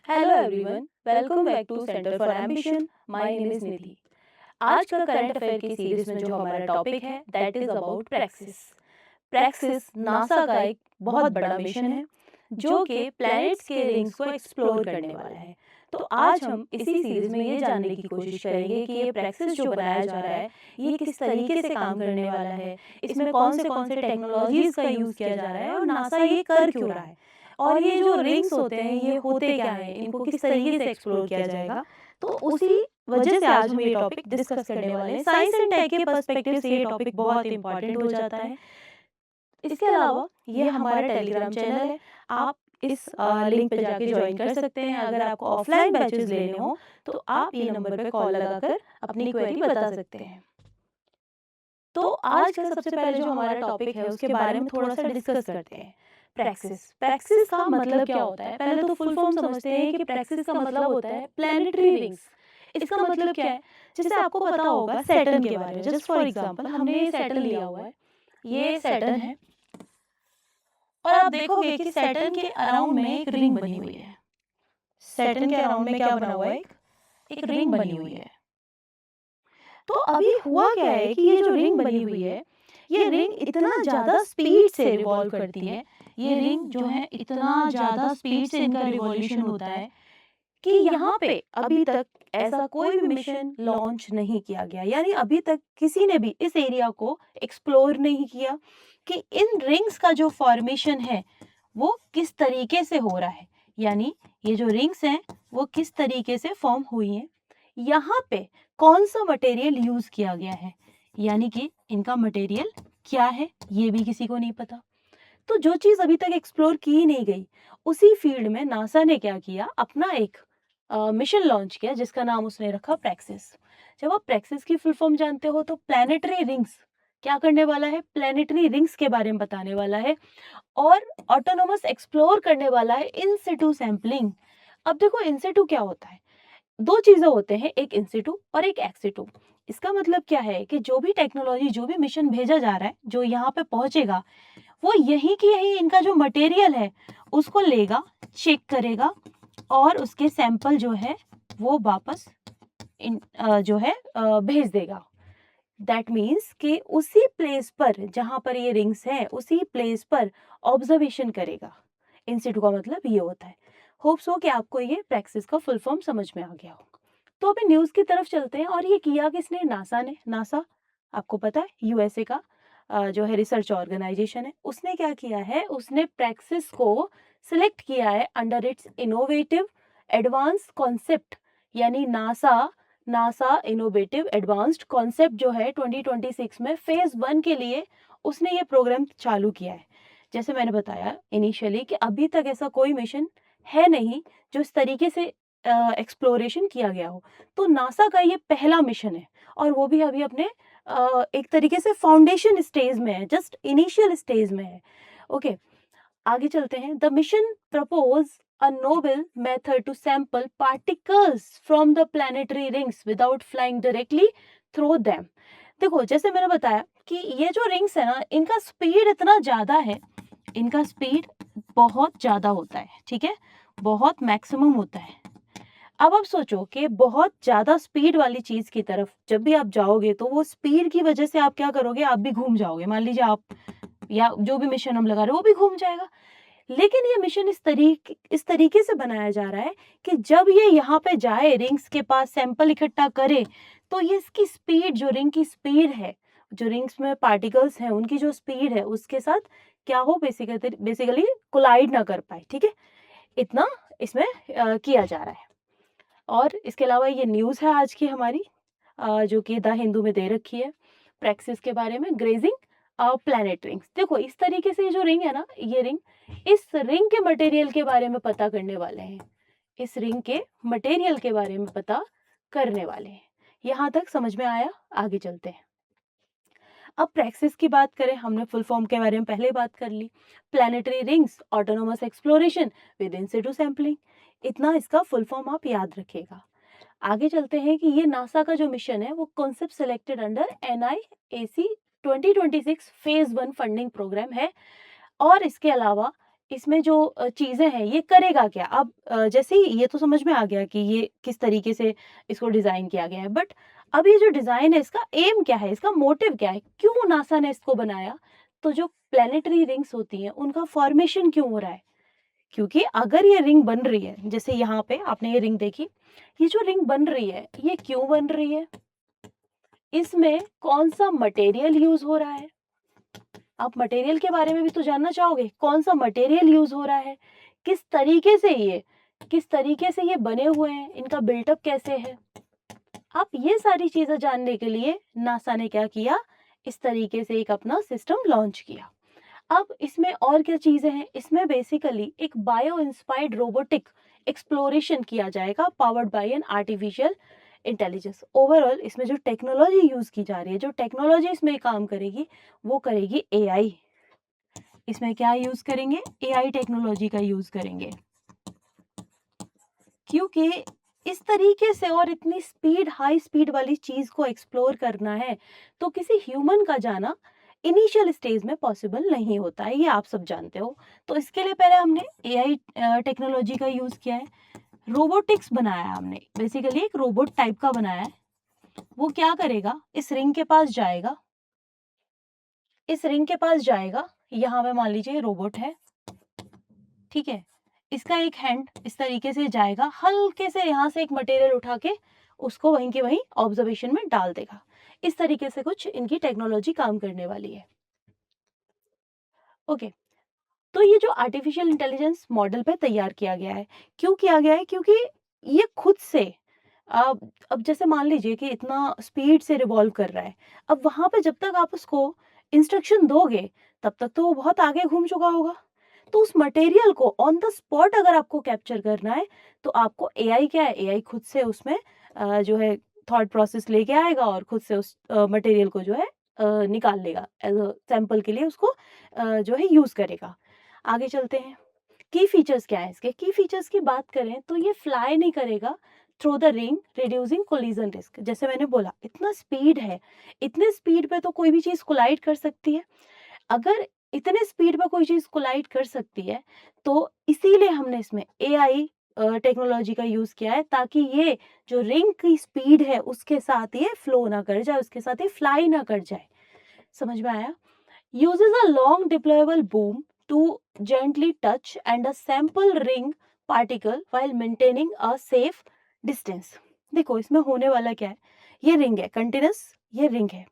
Hello everyone, welcome back to Centre for Ambition. My name is Nidhi. आज का current affair की series में जो हमारा टॉपिक है that is about praxis. Praxis NASA का एक बहुत बड़ा मिशन है जो कि प्लैनेट्स के रिंग्स को एक्सप्लोर करने वाला है। तो आज हम इसी सीरीज में ये जानने की कोशिश करेंगे कि ये प्रैक्सिस जो बनाया जा रहा है ये किस तरीके से काम करने वाला है, इसमें कौन से टेक्नोलॉजीज का यूज किया जा रहा है और नासा ये कर क्यों रहा है, और ये जो रिंग्स होते हैं ये होते क्या हैं, इनको किस तरीके से एक्सप्लोर किया जाएगा। तो उसी वजह से आज हम ये टॉपिक डिस्कस करने वाले हैं। साइंस एंड टेक के पर्सपेक्टिव से ये टॉपिक बहुत इंपॉर्टेंट हो जाता है। इसके अलावा ये हमारा टेलीग्राम चैनल है, आप इस लिंक पे जाके ज्वाइन कर सकते हैं। अगर आपको ऑफलाइन बैचेस लेने हो तो आप ये नंबर पे कॉल लगाकर अपनी क्वेरी बता सकते हैं। तो आज का सबसे पहले जो हमारा टॉपिक है उसके बारे में थोड़ा सा डिस्कस करते हैं। प्रैक्सिस प्रैक्सिस का मतलब क्या होता है? पहले तो फुल फॉर्म समझते हैं कि प्रैक्सिस का मतलब होता है प्लैनेटरी रिंग्स। इसका मतलब क्या है? जैसे आपको पता होगा सैटर्न के बारे में। जस्ट फॉर एग्जांपल हमने ये सैटर्न लिया हुआ है, ये सैटर्न है और आप देखोगे कि सैटर्न के अराउंड में एक रिंग बनी हुई है। सैटर्न के अराउंड में क्या बना हुआ है? एक रिंग बनी हुई है। तो अभी हुआ क्या है कि ये जो रिंग बनी हुई है ये रिंग इतना ज़्यादा स्पीड से रिवॉल्व करती है, ये रिंग जो है इतना ज़्यादा स्पीड से इनका रिवॉल्यूशन होता है कि यहाँ पे अभी तक ऐसा कोई भी मिशन लॉन्च नहीं किया गया। यानी अभी तक किसी ने भी इस एरिया को एक्सप्लोर नहीं किया कि इन रिंग्स का जो फॉर्मेशन है वो किस तरीके से हो रहा है, यानी ये जो रिंग्स हैं वो किस तरीके से फॉर्म हुई हैं, यहाँ पे कौन सा मटेरियल यूज किया गया है, यानी कि इनका मटेरियल क्या है ये भी किसी को नहीं पता। तो जो चीज अभी तक एक्सप्लोर की नहीं गई उसी फील्ड में नासा ने क्या किया, अपना एक मिशन लॉन्च किया जिसका नाम उसने रखा प्रैक्सिस। जब आप प्रैक्सिस की फुल फॉर्म जानते हो तो प्लैनेटरी रिंग्स क्या करने वाला है, प्लैनेटरी रिंग्स के बारे में बताने वाला है और ऑटोनोमस एक्सप्लोर करने वाला है इन सिटू सैंपलिंग। अब देखो इन सिटू क्या होता है, दो चीजें होते हैं, एक इन सिटू और एक एक्स सिटू। इसका मतलब क्या है कि जो भी टेक्नोलॉजी जो भी मिशन भेजा जा रहा है जो यहाँ पे पहुंचेगा वो यही की यही इनका जो मटेरियल है उसको लेगा, चेक करेगा और उसके सैंपल जो है वो वापस जो है भेज देगा। दैट मीन्स कि उसी प्लेस पर जहां पर ये रिंग्स हैं उसी प्लेस पर ऑब्जर्वेशन करेगा। इंसिटू का मतलब ये होता है। होप्स हो कि आपको ये प्रैक्टिस का फुल फॉर्म समझ में आ गया हो। तो अभी न्यूज़ की तरफ चलते हैं। और ये किया किसने? नासा ने। नासा आपको पता है यूएसए का जो है रिसर्च ऑर्गेनाइजेशन है। उसने क्या किया है, उसने प्रैक्टिस को सिलेक्ट किया है under its innovative advance concept, यानी NASA NASA innovative advanced concept जो है 2026 में फेज 1 के लिए उसने ये प्रोग्राम चालू किया है। जैसे मैंने बताया इनिशियली कि अभी तक ऐसा कोई मिशन है नहीं जो इस तरीके से एक्सप्लोरेशन किया गया हो। तो नासा का ये पहला मिशन है और वो भी अभी अपने एक तरीके से फाउंडेशन स्टेज में है, जस्ट इनिशियल स्टेज में है। ओके, आगे चलते हैं। The mission propose a noble method to sample particles from the planetary rings without flying directly through them. देखो जैसे मैंने बताया कि ये जो रिंग्स है ना इनका स्पीड इतना ज्यादा है, इनका स्पीड बहुत ज्यादा होता है, ठीक है, बहुत मैक्सिमम होता है। अब आप सोचो कि बहुत ज्यादा स्पीड वाली चीज की तरफ जब भी आप जाओगे तो वो स्पीड की वजह से आप क्या करोगे, आप भी घूम जाओगे। मान लीजिए आप या जो भी मिशन हम लगा रहे हैं वो भी घूम जाएगा। लेकिन ये मिशन इस तरीके से बनाया जा रहा है कि जब ये यहाँ पे जाए रिंग्स के पास सैंपल इकट्ठा करे तो ये इसकी स्पीड, जो रिंग की स्पीड है, जो रिंग्स में पार्टिकल्स हैं उनकी जो स्पीड है उसके साथ क्या हो, बेसिकली कोलाइड ना कर पाए, ठीक है। इतना इसमें किया जा रहा है। और इसके अलावा ये न्यूज़ है आज की हमारी जो कि द हिंदू में दे रखी है प्रैक्सिस के बारे में, ग्रेजिंग प्लैनेट रिंग्स। देखो इस तरीके से ये जो रिंग है ना, ये रिंग, इस रिंग के मटेरियल के बारे में पता करने वाले हैं, इस रिंग के मटेरियल के बारे में पता करने वाले हैं। यहाँ तक समझ में आया? आगे चलते हैं। अब प्रैक्सिस की बात करें, हमने फुल फॉर्म के बारे में पहले बात कर ली, planetary rings autonomous exploration with in situ sampling. इतना इसका फुल फॉर्म आप याद रखिएगा। आगे चलते हैं कि ये नासा का जो मिशन है वो concept selected under NIAC 2026 phase 1 funding program है। और इसके अलावा इसमें जो चीज़ें हैं ये करेगा क्या? अब जैसे ही ये तो समझ में आ गया कि ये किस तरीके से इसको डिज़ाइन किया गया है, बट अब ये जो डिज़ाइन है इसका एम क्या है? इसका मोटिव क्या है? क्यों नासा ने इसको बनाया? तो जो प्लैनेटरी रिंग्स होती हैं उनका फॉर्मेशन क्यों हो रहा है? क्योंकि अगर ये रिंग बन रही है, जैसे यहाँ पे आपने ये रिंग देखी, ये जो रिंग बन रही है, ये क्यों बन रही है? इसमें कौन-सा मटेरियल यूज़ हो रहा है? आप मटेरियल के बारे में भी तो जानना चाहोगे, कौन-सा मटेरियल यूज़ हो रहा है? किस तरीके से ये बने हुए हैं? इनका बिल्टअप कैसे है? आप ये सारी चीज़ें जानने के लिए नासा ने क्या किया, इस तरीके से एक अपना सिस्टम लॉन्च किया। अब इसमें और क्या चीज़ें हैं? इसमें बेसिकली एक बायो इंस्पायर्ड रोबोटिक एक्सप्लोरेशन किया जाएगा powered by an artificial intelligence. Overall इसमें जो टेक्नोलॉजी यूज़ की जा रही है, जो टेक्नोलॉजी इसमें काम करेगी, वो करेगी एआई। इसमें क्या यूज़ करेंगे? एआई टेक्नोलॉजी का यूज़ करेंगे। क्योंकि इस तरीके से और इतनी स्पीड, हाई स्पीड वाली चीज़ को एक्सप्लोर करना है, तो किसी ह्यूमन का जाना इनिशियल स्टेज में पॉसिबल नहीं होता है, ये आप सब जानते हो। तो इसके लिए पहले हमने एआई टेक्नोलॉजी का यूज़ किया है, रोबोटिक्स बनाया है हमने, बेसिकली एक रोबोट टाइप का बनाया है। वो क्या करेगा, इस रिंग के पास जाएगा, यहाँ पे मान लीजिए रोबोट है, ठीक है? इसका एक हैंड इस तरीके से जाएगा, हल्के से यहाँ से एक मटेरियल उठा के उसको वहीं के वहीं ऑब्जर्वेशन में डाल देगा। इस तरीके से कुछ इनकी टेक्नोलॉजी काम करने वाली है। ओके, तो ये जो आर्टिफिशियल इंटेलिजेंस मॉडल पे तैयार किया गया है, क्यों किया गया है? क्योंकि ये खुद से अब जैसे मान लीजिए कि इतना स्पीड से रिवॉल्व कर रहा है, अब वहाँ पे जब तक आप उसको इंस्ट्रक्शन दोगे, तब तक तो वो बहुत आगे घूम चुका होगा। तो उस मटेरियल को ऑन द स्पॉट अगर आपको कैप्चर करना है, तो आपको एआई क्या है, एआई खुद से उसमें जो है थॉट प्रोसेस लेके आएगा और खुद से उस मटेरियल को जो है निकाल लेगा, एज़ अ सैंपल के लिए उसको जो है यूज़ करेगा। आगे चलते हैं। की फीचर्स क्या है इसके? की फीचर्स की बात करें तो ये फ्लाई नहीं करेगा through the ring, reducing collision risk. जैसे मैंने बोला, इतना स्पीड है, इतने स्पीड पे तो कोई भी चीज़ कोलाइड कर सकती है। अगर इतने स्पीड पे कोई चीज़ कोलाइड कर सकती है, तो इसीलिए हमने इसमें एआई टेक्नोलॉजी का यूज़ किया है, ताकि ये जो रिंग की स्पीड है उसके साथ ये फ्लो ना कर जाए, उसके साथ ये फ्लाई ना कर जाए। समझ में आया? Uses a long deployable boom to gently touch and a sample ring particle while maintaining a safe distance। देखो इसमें होने वाला क्या है, ये रिंग है कंटिन्यूस, ये रिंग है,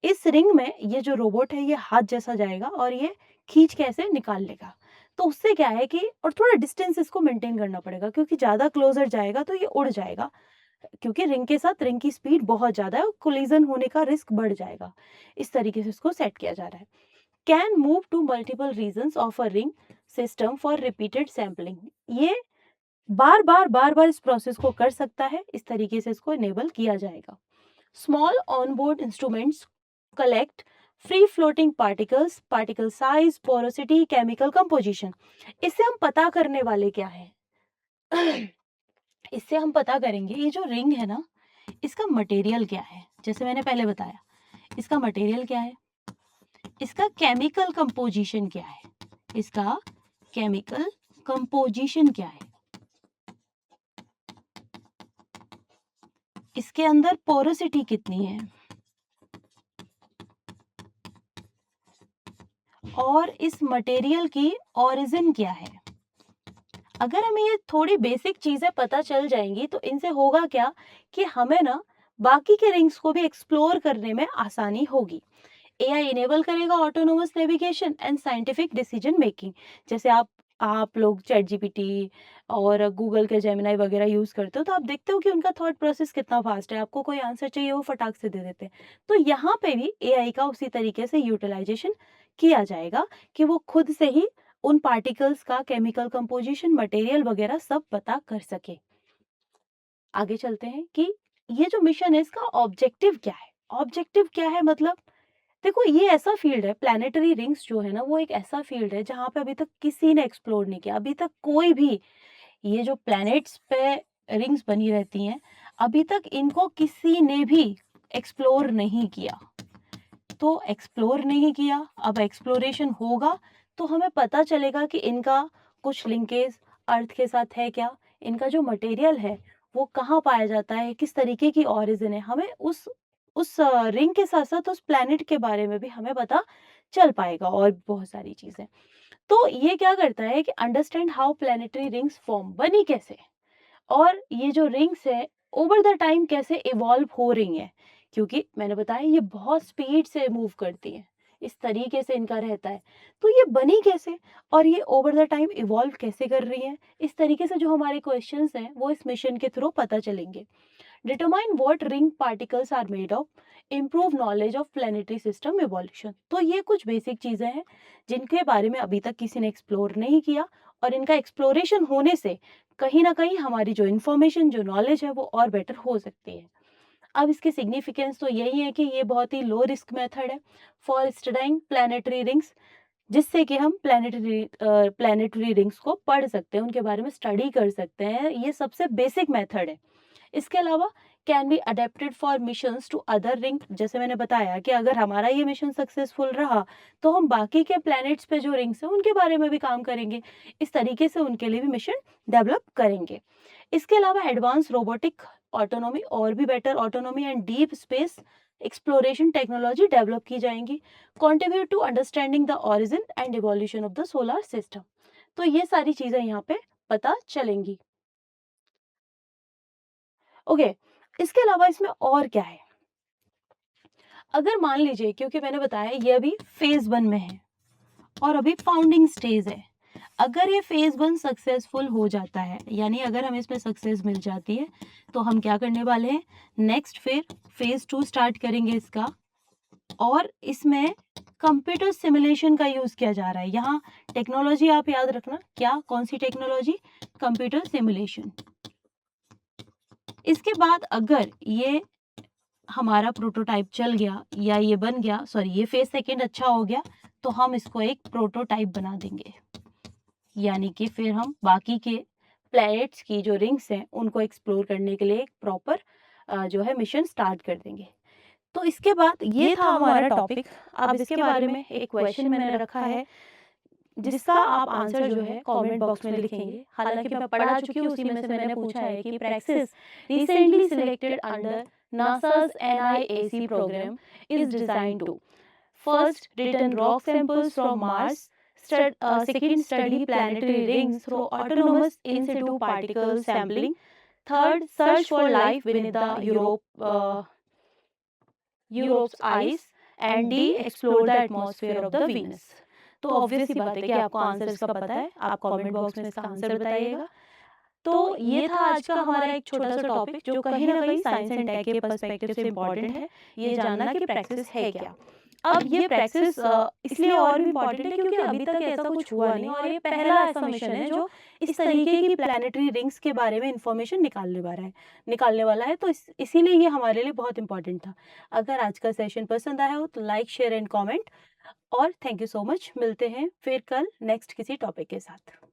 इस रिंग में ये जो रोबोट है ये हाथ जैसा जाएगा और ये खींच के ऐसे निकाल लेगा। तो उससे क्या है कि और थोड़ा डिस्टेंस इसको मेंटेन करना पड़ेगा, क्योंकि ज़्यादा क्लोजर जाएगा तो ये उड़ जाएगा, क्योंकि रिंग के साथ रिंग की स्पीड बहुत ज़्यादा है और कोलिजन होने का रिस्क बढ़ जाएगा। इस तरीके से इसको सेट किया जा रहा है। Can move to multiple regions of a ring system for repeated sampling. ये बार बार इस प्रोसेस को कर सकता है, इस तरीके से इसको इनेबल किया जाएगा। Small onboard instruments collect free floating particles, particle size, porosity, chemical composition. इससे हम पता करने वाले क्या है? इससे हम पता करेंगे ये जो रिंग है ना, इसका मटेरियल क्या है। जैसे मैंने पहले बताया, इसका मटेरियल क्या है, इसका केमिकल कंपोजिशन क्या है, इसका केमिकल कंपोजिशन क्या है, इसके अंदर पोरोसिटी कितनी है, और इस मटेरियल की ओरिजिन क्या है। अगर हमें ये थोड़ी बेसिक चीजें पता चल जाएंगी तो इनसे होगा क्या कि हमें ना बाकी के रिंग्स को भी एक्सप्लोर करने में आसानी होगी। एआई इनेबल करेगा autonomous navigation and scientific decision making. जैसे आप लोग चैट जीपीटी और गूगल के जेमिनाई वगैरह यूज करते हो, तो आप देखते हो कि उनका थॉट प्रोसेस कितना फास्ट है, आपको कोई आंसर चाहिए वो फटाक से दे देते हैं। तो यहाँ पे भी एआई का उसी तरीके से यूटिलाइजेशन किया जाएगा कि वो खुद से ही उन पार्टिकल्स का केमिकल कंपोजिशन, मटेरियल वगैरह सब पता कर सके। आगे चलते हैं कि ये जो मिशन है इसका ऑब्जेक्टिव क्या है। ऑब्जेक्टिव क्या है मतलब, देखो ये ऐसा फील्ड है, प्लैनेटरी रिंग्स जो है ना, वो एक ऐसा फील्ड है जहाँ पे अभी तक किसी ने एक्सप्लोर नहीं किया। अभी तक कोई भी, ये जो प्लैनेट्स पे रिंग्स बनी रहती हैं, अभी तक इनको किसी ने भी एक्सप्लोर नहीं किया। तो एक्सप्लोर नहीं किया, अब एक्सप्लोरेशन होगा तो हमें पता चलेगा कि इनका कुछ लिंकेज अर्थ के साथ है क्या, इनका जो मटेरियल है वो कहाँ पाया जाता है, किस तरीके की ऑरिजिन है, हमें उस रिंग के साथ साथ उस प्लैनेट के बारे में भी हमें पता चल पाएगा और बहुत सारी चीजें। तो ये क्या करता है कि understand how planetary rings form, बनी कैसे, और ये जो रिंग्स है ओवर द टाइम कैसे इवॉल्व हो रही हैं, क्योंकि मैंने बताया ये बहुत स्पीड से मूव करती हैं, इस तरीके से इनका रहता है। तो ये बनी कैसे और ये ओवर द टाइम इवॉल्व कैसे कर रही हैं, इस तरीके से जो हमारे क्वेश्चंस हैं वो इस मिशन के थ्रू पता चलेंगे। Determine what ring particles are made of, improve knowledge of planetary system evolution. तो ये कुछ बेसिक चीजें हैं जिनके बारे में अभी तक किसी ने एक्सप्लोर नहीं किया, और इनका एक्सप्लोरेशन होने से कहीं ना कहीं हमारी जो इन्फॉर्मेशन जो नॉलेज है वो और बेटर हो सकती है। अब इसके सिग्निफिकेंस तो यही है कि ये बहुत ही लो रिस्क मेथड है फॉर स्टडिंग प्लानिटरी रिंग्स, जिससे कि हम प्लानिटरी रिंग्स को पढ़ सकते हैं, उनके बारे में स्टडी कर सकते हैं। ये सबसे बेसिक मेथड है। इसके अलावा can be adapted for missions to other ring, जैसे मैंने बताया कि अगर हमारा ये मिशन सक्सेसफुल रहा तो हम बाकी के प्लैनेट्स पे जो रिंग्स हैं उनके बारे में भी काम करेंगे, इस तरीके से उनके लिए भी मिशन डेवलप करेंगे। इसके अलावा एडवांस रोबोटिक ऑटोनॉमी और भी better autonomy and deep space exploration technology develop की जाएंगी, contribute to understanding the origin and evolution of the solar system. तो ये सारी चीजें यहाँ पे पता चलेंगी। ओके, इसके अलावा इसमें और क्या है, अगर मान लीजिए, क्योंकि मैंने बताया ये अभी फेज 1 में है और अभी फाउंडिंग स्टेज है, अगर ये फेज 1 सक्सेसफुल हो जाता है, यानी अगर हमें इसमें सक्सेस मिल जाती है, तो हम क्या करने वाले हैं, नेक्स्ट फिर फेज 2 स्टार्ट करेंगे इसका, और इसमें कंप्यूटर सिमुलेशन का यूज किया जा रहा है। यहाँ टेक्नोलॉजी आप याद रखना, क्या कौन सी टेक्नोलॉजी, कंप्यूटर सिमुलेशन। इसके बाद अगर ये हमारा प्रोटोटाइप चल गया या ये बन गया, सॉरी ये फेज सेकंड अच्छा हो गया, तो हम इसको एक प्रोटोटाइप बना देंगे, यानी कि फिर हम बाकी के प्लैनेट्स की जो रिंग्स हैं उनको एक्सप्लोर करने के लिए एक प्रॉपर जो है मिशन स्टार्ट कर देंगे। तो इसके बाद ये था हमारा टॉपिक। अब इसके बारे में एक क्वेश्चन मैंने रखा है जिसका आप आंसर जो है कमेंट बॉक्स में लिखेंगे। हालांकि मैं पढ़ा चुकी हूँ, उसी में से मैंने पूछा है कि praxis recently selected under NASA's NIAC program is designed to first return rock samples from Mars, second study planetary rings through autonomous in situ particle sampling, third search for life beneath the Europe's ice, and D explore the atmosphere of the Venus। तो obvious सी बात है कि आपको answer इसका पता है, आप comment box में इसका आंसर बताइएगा। तो ये था आज का हमारा एक छोटा सा टॉपिक जो कहीं ना कहीं साइंस एंड टेक के पर्सपेक्टिव से इम्पोर्टेंट है, ये जानना कि प्रैक्टिस है क्या। अब ये प्रैक्टिस इसलिए और भी इम्पोर्टेंट है क्योंकि अभी तक ऐसा कुछ हुआ नहीं, और ये पहला ऐसा मिशन है जो इस तरीके की प्लैनेटरी रिंग्स के बारे में इंफॉर्मेशन निकालने वाला है। तो इसीलिए ये हमारे लिए बहुत इंपॉर्टेंट था। अगर आज का सेशन पसंद आया हो तो लाइक शेयर एंड कॉमेंट, और थैंक यू सो मच। मिलते हैं फिर कल नेक्स्ट किसी टॉपिक के साथ।